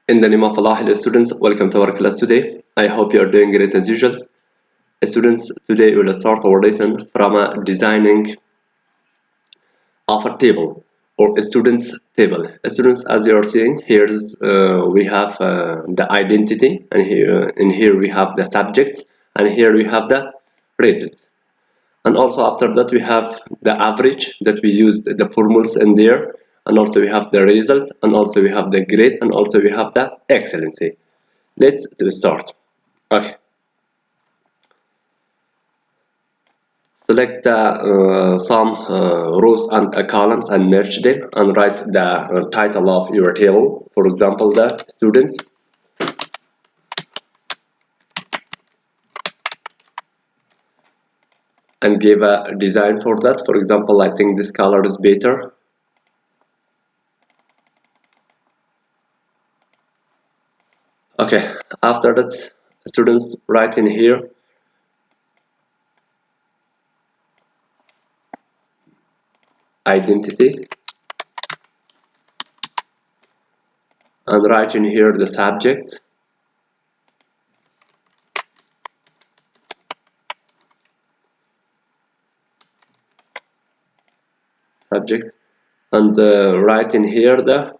In the name of Allah, hello students, welcome to our class today. I hope you are doing great as usual. Students, today we will start our lesson from designing of a table or a student's table. Students, as you are seeing, here we have the identity, and here we have the subjects, and here we have the results. And also after that we have the average that we used the formulas in there, and also we have the result, and also we have the grade, and also we have the excellency. Let's start. Okay, select some rows and columns and merge them and write the title of your table, for example the students, and give a design for that. For example, I think this color is better. Okay, after that, students, write in here identity, and write in here the subject, and write in here the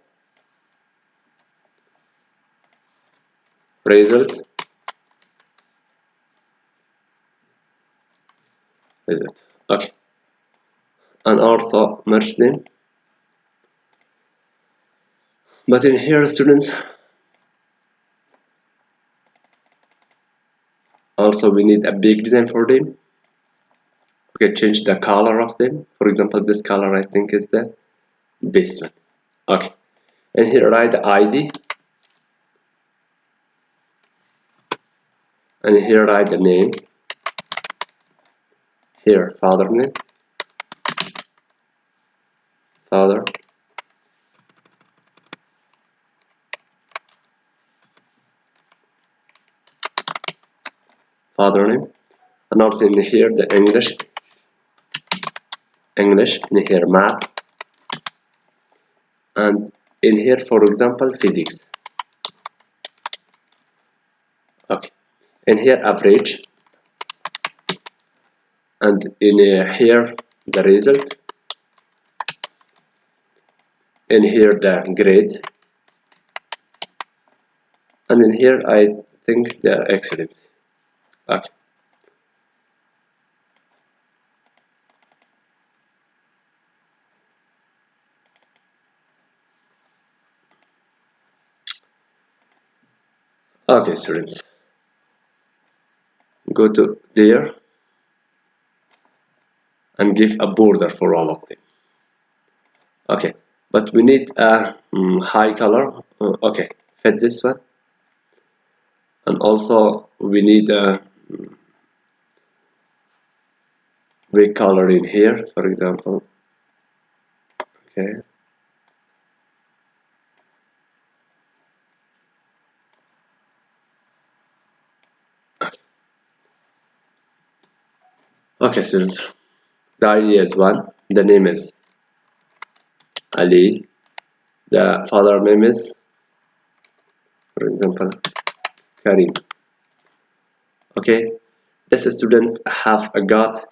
result. Okay, and also merge them. But in here, students, also we need a big design for them. Okay, change the color of them. For example, this color I think is the best one. Okay, and here write the ID, and here write the name. Here father name, father, father name, and also in here the English, in here math, and in here for example physics. Okay, in here average, and in here the result, in here the grade, and in here I think the excellency. Okay. Okay, students, go to there and give a border for all of them. Okay, but we need a high color. Okay, fit this one, and also we need a big color in here, for example. Okay, okay, students, the ID is one, the name is Ali, the father name is, for example, Karim. Okay, this students have got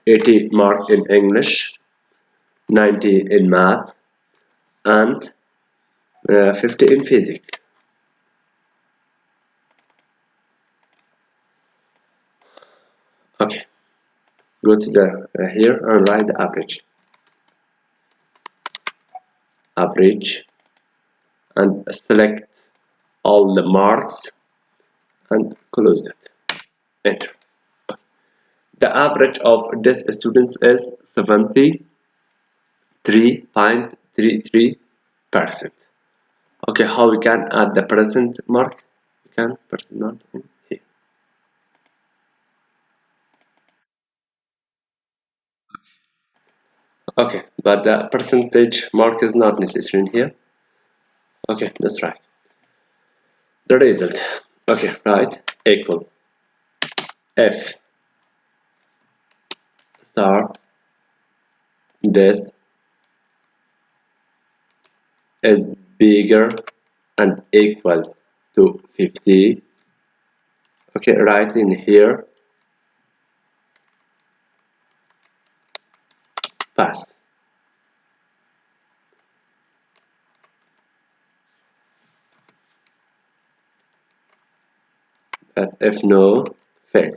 80 mark in English, 90 in math, and 50 in physics. Okay, go to the here and write the average, and select all the marks and close it. Enter. The average of this students is 73.33%. Okay, how we can add the percent mark? We can percent mark in here. Okay, but the percentage mark is not necessary in here. Okay, that's right. The result. Okay, right, equal F star this is bigger and equal to 50. Okay, write in here pass. But if no, fail.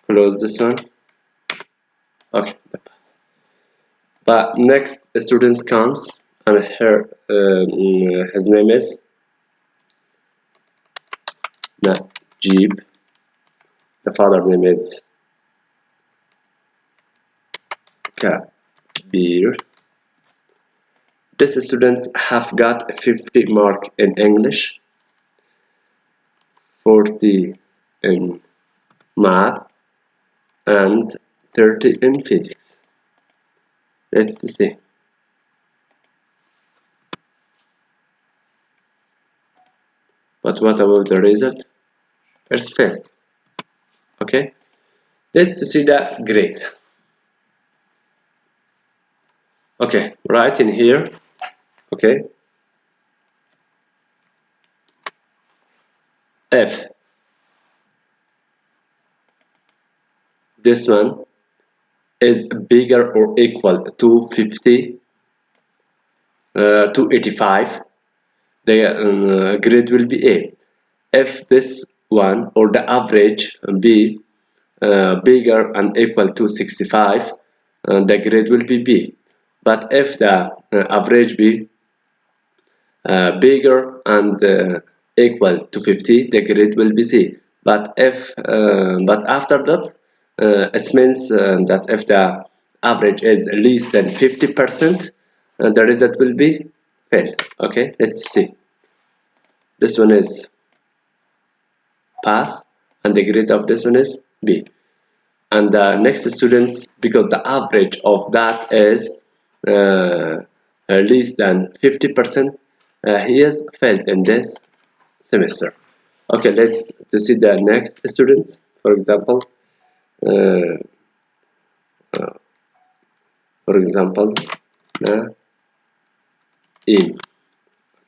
Close this one. Okay. But next student comes and his name is Najib. The father name is Kabir. These students have got 50 mark in English, 40 in math, and 30 in physics. Let's see. But what about the result? It's failed. Okay. Let's see the grade. Okay, right in here. Okay. F. This one is bigger or equal to 50, to 85. The grade will be A. If this one or the average B bigger and equal to 65, the grade will be B. But if the average B bigger and equal to 50, the grade will be C. But after that, it means that if the average is less than 50%, the result will be fail. Okay, let's see. This one is pass, and the grade of this one is B. And the next students, because the average of that is less than 50%, he is failed in this semester. Okay, let's to see the next students. For example, in.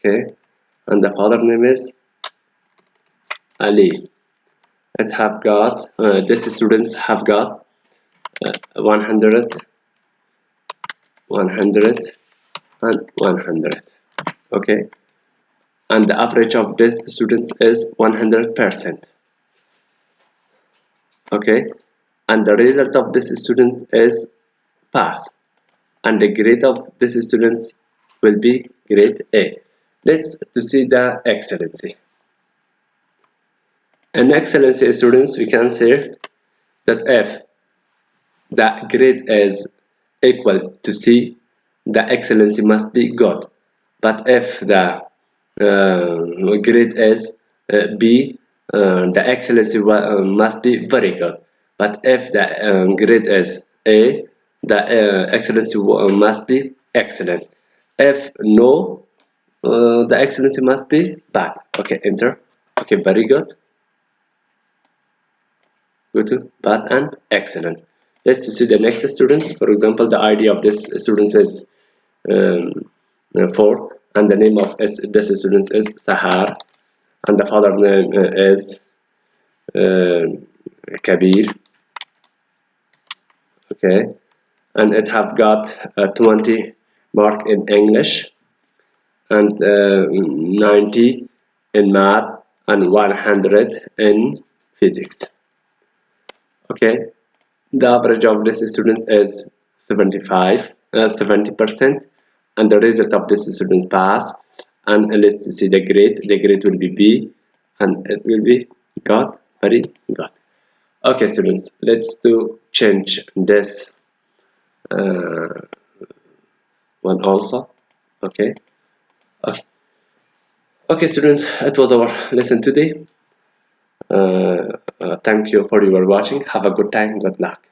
Okay, and the father name is Ali. It have got these students have got 100, 100, and 100. Okay, and the average of these students is 100%. Okay, and the result of this student is pass, and the grade of this students will be grade A. Let's to see the excellency. In excellency students, we can say that if the grade is equal to C, the excellency must be good. But if the grade is B, the excellency must be very good. But if the grade is A, the excellency must be excellent. If no, the excellency must be bad. Okay, enter. Okay, very good. Go to bad and excellent. Let's see the next student. For example, the ID of this student is 4, and the name of this student is Sahar, and the father name is Kabir. Okay, and it have got 20 mark in English, and 90 in math, and 100 in physics. Okay, the average of this student is 70%, and the result of this student pass. And let's see the grade. The grade will be B, and it will be good, very good. Okay, students, let's do change this one also. Okay. Okay, students, it was our lesson today. Thank you for your watching. Have a good time. Good luck.